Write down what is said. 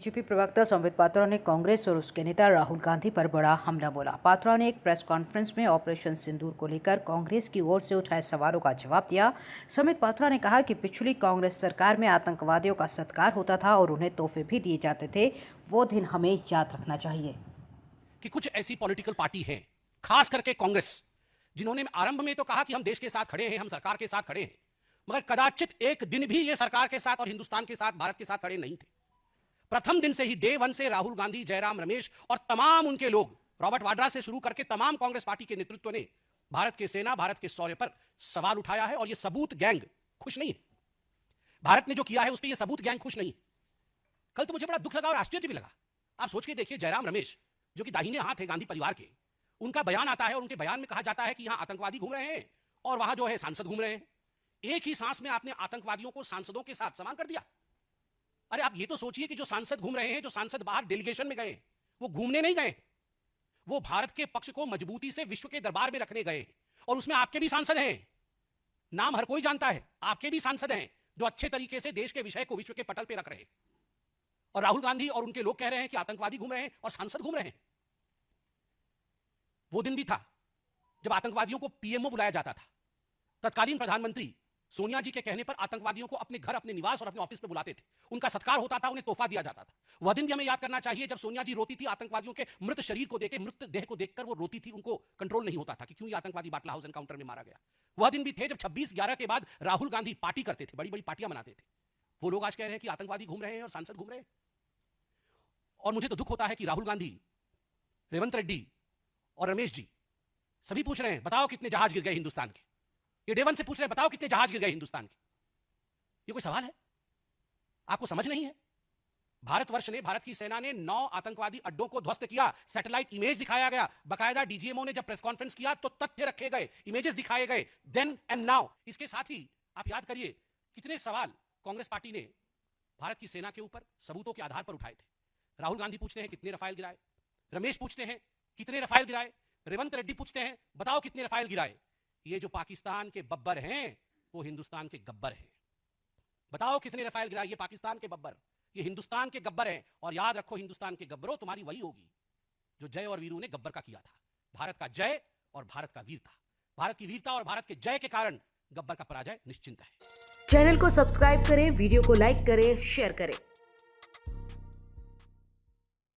BJP प्रवक्ता संबित पात्रा ने कांग्रेस और उसके नेता राहुल गांधी पर बड़ा हमला बोला। पात्रा ने एक प्रेस कॉन्फ्रेंस में ऑपरेशन सिंदूर को लेकर कांग्रेस की ओर से उठाए सवालों का जवाब दिया। संबित पात्रा ने कहा कि पिछली कांग्रेस सरकार में आतंकवादियों का सत्कार होता था और उन्हें तोहफे भी दिए जाते थे। वो दिन हमें याद रखना चाहिए कि कुछ ऐसी पॉलिटिकल पार्टी है, खास करके कांग्रेस, जिन्होंने आरंभ में तो कहा कि हम देश के साथ खड़े हैं, हम सरकार के साथ खड़े हैं, मगर कदाचित एक दिन भी ये सरकार के साथ और हिंदुस्तान के साथ, भारत के साथ खड़े नहीं थे। प्रथम दिन से ही, डे वन से, राहुल गांधी, जयराम रमेश और तमाम उनके लोग, रॉबर्ट वाड्रा से शुरू करके तमाम कांग्रेस पार्टी के नेतृत्व ने भारत की सेना, भारत के शौर्य पर सवाल उठाया है। और यह सबूत गैंग खुश नहीं है। भारत ने जो किया है उस पर यह सबूत गैंग खुश नहीं है। कल तो मुझे बड़ा दुख लगा और आश्चर्य भी लगा। आप सोच के देखिए, जयराम रमेश जो कि दाहिने हाथ है गांधी परिवार के, उनका बयान आता है और उनके बयान में कहा जाता है कि यहां आतंकवादी घूम रहे हैं और वहां जो है सांसद घूम रहे हैं। एक ही सांस में आपने आतंकवादियों को सांसदों के साथ समान कर दिया। अरे आप ये तो सोचिए कि जो सांसद घूम रहे हैं, जो सांसद बाहर डेलीगेशन में गए, वो घूमने नहीं गए, वो भारत के पक्ष को मजबूती से विश्व के दरबार में रखने गए। और उसमें आपके भी सांसद हैं, नाम हर कोई जानता है, आपके भी सांसद हैं जो अच्छे तरीके से देश के विषय को विश्व के पटल पर रख रहे हैं। और राहुल गांधी और उनके लोग कह रहे हैं कि आतंकवादी घूम रहे हैं और सांसद घूम रहे हैं। वो दिन भी था जब आतंकवादियों को पीएमओ बुलाया जाता था। तत्कालीन प्रधानमंत्री सोनिया जी के कहने पर आतंकवादियों को अपने घर, अपने निवास और अपने ऑफिस में बुलाते थे। उनका सत्कार होता था, उन्हें तोहफा दिया जाता था। वह दिन भी हमें याद करना चाहिए जब सोनिया जी रोती थी आतंकवादियों के मृत शरीर को देख, मृत देह को देखकर वो रोती थी। उनको कंट्रोल नहीं होता था कि क्यों ये आतंकवादी बाटला हाउस एनकाउंटर में मारा गया। वह दिन भी थे जब 26/11 के बाद राहुल गांधी पार्टी करते थे, बड़ी बड़ी पार्टियां मनाते थे। वो लोग आज कह रहे हैं कि आतंकवादी घूम रहे हैं और सांसद घूम रहे हैं। और मुझे तो दुख होता है कि राहुल गांधी, रेवंत रेड्डी और रमेश जी सभी पूछ रहे हैं, बताओ कितने जहाज गिर गए हिंदुस्तान के। ये डे वन से पूछ रहे हैं, बताओ कितने जहाज गिर गए हिंदुस्तान के। ये कोई सवाल है? आपको समझ नहीं है? भारतवर्ष ने, भारत की सेना ने 9 आतंकवादी अड्डों को ध्वस्त किया। सैटेलाइट इमेज दिखाया गया, बकायदा डीजीएमओ ने जब प्रेस कॉन्फ्रेंस किया तो तथ्य रखे गए, इमेजेस दिखाए गए, देन एंड नाउ। इसके साथ ही आप याद करिए कितने सवाल कांग्रेस पार्टी ने भारत की सेना के ऊपर सबूतों के आधार पर उठाए थे। राहुल गांधी पूछते हैं कितने रफाल गिराए, रमेश पूछते हैं कितने रफाल गिराए, रेवंत रेड्डी पूछते हैं बताओ कितने रफाल गिराए। ये जो पाकिस्तान के बब्बर हैं वो हिंदुस्तान के गब्बर हैं। बताओ कितने रफाल गिराए। ये पाकिस्तान के बब्बर, ये हिंदुस्तान के गब्बर हैं। और याद रखो, हिंदुस्तान के गब्बरों, तुम्हारी वही होगी जो जय और वीरू ने गब्बर का किया था। भारत का जय और भारत का वीरता, भारत की वीरता और भारत के जय के कारण गब्बर का पराजय निश्चिंत है। चैनल को सब्सक्राइब करें, वीडियो को लाइक करें, शेयर करें।